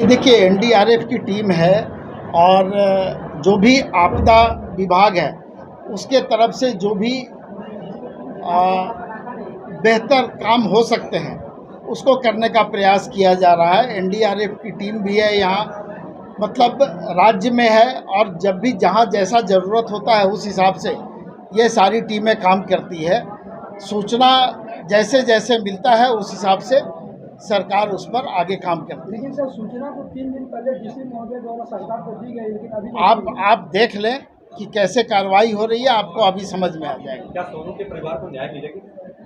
देखिए एनडीआरएफ की टीम है और जो भी आपदा विभाग है उसके तरफ से जो भी बेहतर काम हो सकते हैं उसको करने का प्रयास किया जा रहा है। एनडीआरएफ की टीम भी है यहाँ, मतलब राज्य में है, और जब भी जहाँ जैसा ज़रूरत होता है उस हिसाब से ये सारी टीमें काम करती है। सूचना जैसे जैसे मिलता है उस हिसाब से सरकार उस पर आगे काम करती है। लेकिन सर सूचना तो 3 दिन पहले डीसी महोदय द्वारा सरकार को दी गई, लेकिन अभी आप देख लें कि कैसे कार्रवाई हो रही है, आपको अभी समझ में आ जाएगा। क्या सोनू के परिवार को न्याय मिलेगा?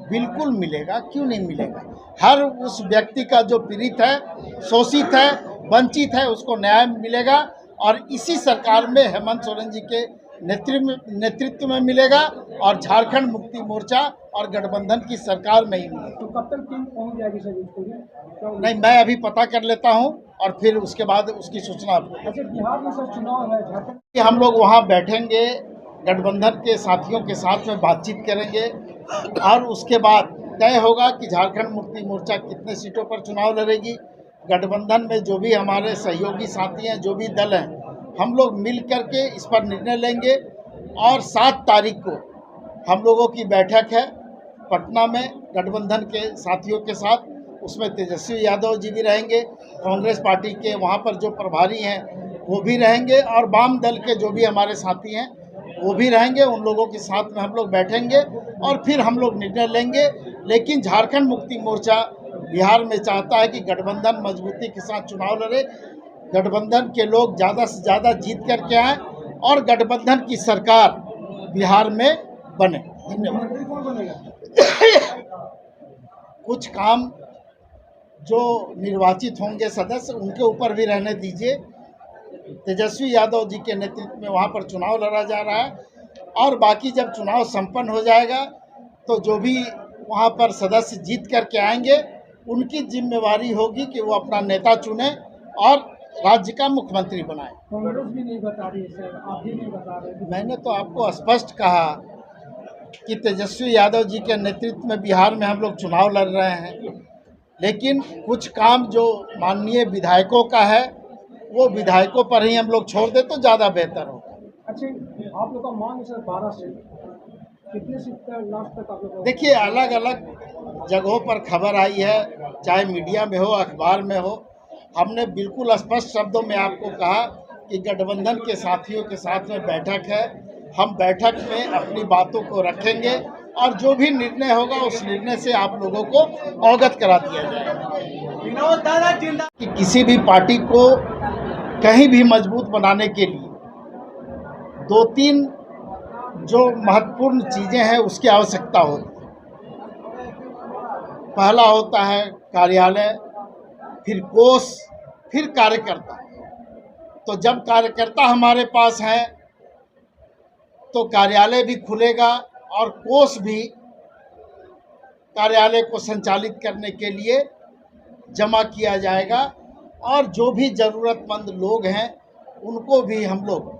बिल्कुल मिलेगा, क्यों नहीं मिलेगा। हर उस व्यक्ति का जो पीड़ित है, शोषित है, वंचित है, उसको न्याय मिलेगा और इसी सरकार में हेमंत सोरेन जी के नेतृत्व में मिलेगा और झारखंड मुक्ति मोर्चा और गठबंधन की सरकार में ही मिलेगा। तो कब तक टीम पहुंच जाएगी सर इसको? नहीं, मैं अभी पता कर लेता हूं और फिर उसके बाद उसकी सूचना आपको। अच्छा, बिहार में सर चुनाव है, झारखंड हम लोग वहां बैठेंगे, गठबंधन के साथियों के साथ में बातचीत करेंगे और उसके बाद तय होगा कि झारखंड मुक्ति मोर्चा कितने सीटों पर चुनाव लड़ेगी। गठबंधन में जो भी हमारे सहयोगी साथी हैं, जो भी दल हैं, हम लोग मिल करके इस पर निर्णय लेंगे और 7 तारीख को हम लोगों की बैठक है पटना में गठबंधन के साथियों के साथ। उसमें तेजस्वी यादव जी भी रहेंगे, कांग्रेस पार्टी के वहाँ पर जो प्रभारी हैं वो भी रहेंगे और वाम दल के जो भी हमारे साथी हैं वो भी रहेंगे। उन लोगों के साथ में हम लोग बैठेंगे और फिर हम लोग निर्णय लेंगे। लेकिन झारखंड मुक्ति मोर्चा बिहार में चाहता है कि गठबंधन मजबूती के साथ चुनाव लड़े, गठबंधन के लोग ज़्यादा से ज़्यादा जीत करके आएँ और गठबंधन की सरकार बिहार में बने। धन्यवाद। कुछ काम जो निर्वाचित होंगे सदस्य उनके ऊपर भी रहने दीजिए। तेजस्वी यादव जी के नेतृत्व में वहाँ पर चुनाव लड़ा जा रहा है और बाकी जब चुनाव संपन्न हो जाएगा तो जो भी वहाँ पर सदस्य जीत करके आएंगे उनकी जिम्मेवारी होगी कि वो अपना नेता चुने और राज्य का मुख्यमंत्री बनाए। कांग्रेस भी नहीं बता रही है सर, आप भी नहीं बता रहे। मैंने तो आपको स्पष्ट कहा कि तेजस्वी यादव जी के नेतृत्व में बिहार में हम लोग चुनाव लड़ रहे हैं, लेकिन कुछ काम जो माननीय विधायकों का है वो विधायकों पर ही हम लोग छोड़ दें तो ज़्यादा बेहतर होगा। अच्छा, आप लोग का मांग सर 12 से कितने सीट तक लास्ट तक आप लोग? देखिए, अलग अलग जगहों पर खबर आई है, चाहे मीडिया में हो, अखबार में हो। हमने बिल्कुल स्पष्ट शब्दों में आपको कहा कि गठबंधन के साथियों के साथ में बैठक है। हम बैठक में अपनी बातों को रखेंगे और जो भी निर्णय होगा उस निर्णय से आप लोगों को अवगत करा दिया जाएगा। कि किसी भी पार्टी को कहीं भी मजबूत बनाने के लिए 2-3 जो महत्वपूर्ण चीज़ें हैं उसकी आवश्यकता होती है। पहला होता है कार्यालय, फिर कोष, फिर कार्यकर्ता। तो जब कार्यकर्ता हमारे पास हैं तो कार्यालय भी खुलेगा और कोष भी कार्यालय को संचालित करने के लिए जमा किया जाएगा और जो भी ज़रूरतमंद लोग हैं उनको भी हम लोग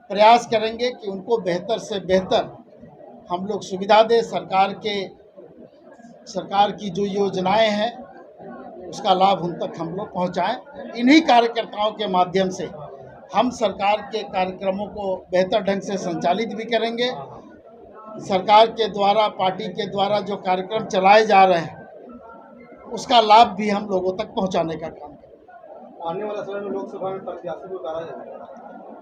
प्रयास करेंगे कि उनको बेहतर से बेहतर हम लोग सुविधा दें। सरकार की जो योजनाएं हैं उसका लाभ उन तक हम लोग पहुंचाएं। इन्हीं कार्यकर्ताओं के माध्यम से हम सरकार के कार्यक्रमों को बेहतर ढंग से संचालित भी करेंगे। सरकार के द्वारा, पार्टी के द्वारा जो कार्यक्रम चलाए जा रहे हैं उसका लाभ भी हम लोगों तक पहुंचाने का काम करेंगे। आने वाला समय में लोकसभा में प्रत्याशी को उतारा जाएगा?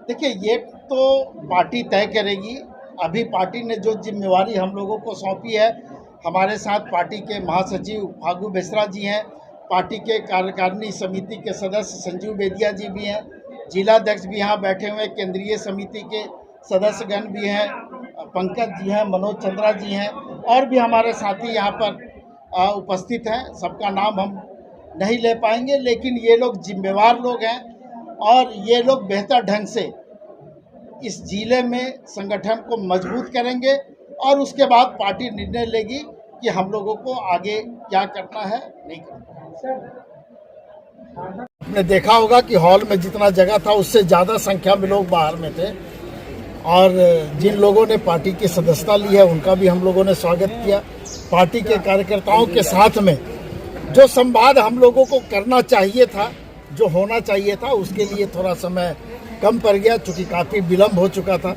देखिए, ये तो पार्टी तय करेगी। अभी पार्टी ने जो जिम्मेवारी हम लोगों को सौंपी है, हमारे साथ पार्टी के महासचिव फागू बेसरा जी हैं, पार्टी के कार्यकारिणी समिति के सदस्य संजीव बेदिया जी भी हैं, जिलाध्यक्ष भी यहाँ बैठे हुए, केंद्रीय समिति के सदस्यगण भी हैं, पंकज जी हैं, मनोज चंद्रा जी हैं और भी हमारे साथी यहाँ पर उपस्थित हैं। सबका नाम हम नहीं ले पाएंगे, लेकिन ये लोग जिम्मेवार लोग हैं और ये लोग बेहतर ढंग से इस जिले में संगठन को मजबूत करेंगे और उसके बाद पार्टी निर्णय लेगी कि हम लोगों को आगे क्या करना है, नहीं करना है। आपने देखा होगा कि हॉल में जितना जगह था उससे ज़्यादा संख्या में लोग बाहर में थे और जिन लोगों ने पार्टी की सदस्यता ली है उनका भी हम लोगों ने स्वागत किया। पार्टी के कार्यकर्ताओं के साथ में जो संवाद हम लोगों को करना चाहिए था जो होना चाहिए था उसके लिए थोड़ा समय कम पड़ गया, चूँकि काफ़ी विलम्ब हो चुका था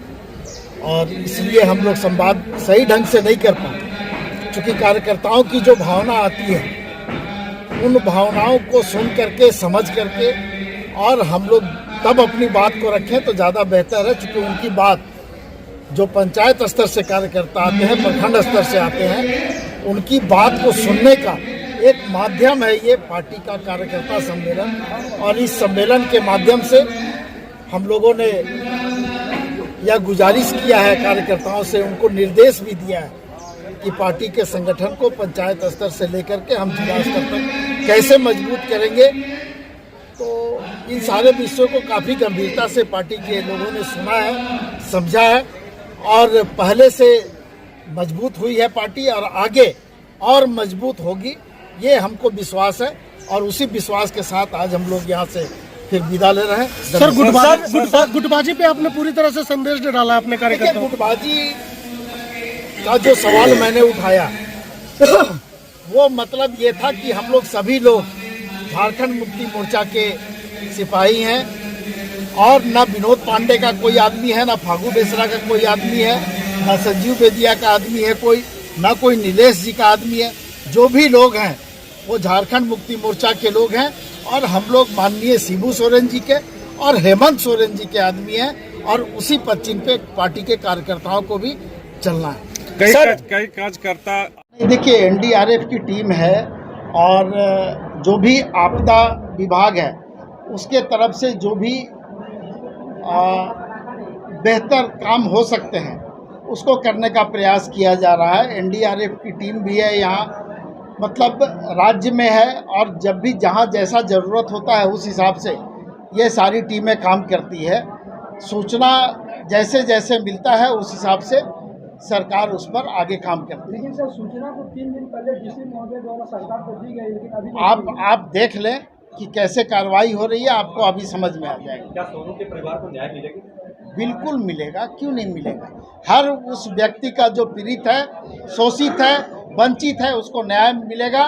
और इसलिए हम लोग संवाद सही ढंग से नहीं कर पाए। चूँकि कार्यकर्ताओं की जो भावना आती है उन भावनाओं को सुन करके, समझ करके और हम लोग तब अपनी बात को रखें तो ज़्यादा बेहतर है। चूँकि उनकी बात जो पंचायत स्तर से कार्यकर्ता आते हैं, प्रखंड स्तर से आते हैं, उनकी बात को सुनने का एक माध्यम है ये पार्टी का कार्यकर्ता सम्मेलन। और इस सम्मेलन के माध्यम से हम लोगों ने यह गुजारिश किया है कार्यकर्ताओं से, उनको निर्देश भी दिया है कि पार्टी के संगठन को पंचायत स्तर से लेकर के हम जिला स्तर तक कैसे मजबूत करेंगे। तो इन सारे विषयों को काफ़ी गंभीरता से पार्टी के लोगों ने सुना है, समझा है और पहले से मजबूत हुई है पार्टी और आगे और मजबूत होगी, ये हमको विश्वास है। और उसी विश्वास के साथ आज हम लोग यहाँ से फिर विदा ले रहे हैं। सर, गुटबाजी पे आपने पूरी तरह से संदेश डाला अपने कार्यकर्ताओं। गुटबाजी का जो सवाल मैंने उठाया वो मतलब ये था कि हम लोग सभी लोग झारखंड मुक्ति मोर्चा के सिपाही हैं और न विनोद पांडे का कोई आदमी है, न फागू बेसरा का कोई आदमी है, न संजीव बेदिया का आदमी है कोई, न कोई नीलेश जी का आदमी है। जो भी लोग हैं वो झारखंड मुक्ति मोर्चा के लोग हैं और हम लोग माननीय शिबू सोरेन जी के और हेमंत सोरेन जी के आदमी हैं और उसी पश्चिम पे पार्टी के कार्यकर्ताओं को भी चलना है। कई कार्यकर्ता देखिए, एनडीआरएफ की टीम है और जो भी आपदा विभाग है उसके तरफ से जो भी बेहतर काम हो सकते हैं उसको करने का प्रयास किया जा रहा है। एनडीआरएफ की टीम भी है यहाँ, मतलब राज्य में है और जब भी जहाँ जैसा ज़रूरत होता है उस हिसाब से ये सारी टीमें काम करती है। सूचना जैसे जैसे मिलता है उस हिसाब से सरकार उस पर आगे काम करती है। लेकिन सर, सूचना को 3 दिन पहले डीसी महोदय द्वारा सरकार को दी गई, लेकिन अभी आप देख लें कि कैसे कार्रवाई हो रही है, आपको अभी समझ में आ जाएगा। क्या सोनू के परिवार को न्याय मिलेगा? बिल्कुल मिलेगा, क्यों नहीं मिलेगा। हर उस व्यक्ति का जो पीड़ित है, शोषित है, वंचित है, उसको न्याय मिलेगा।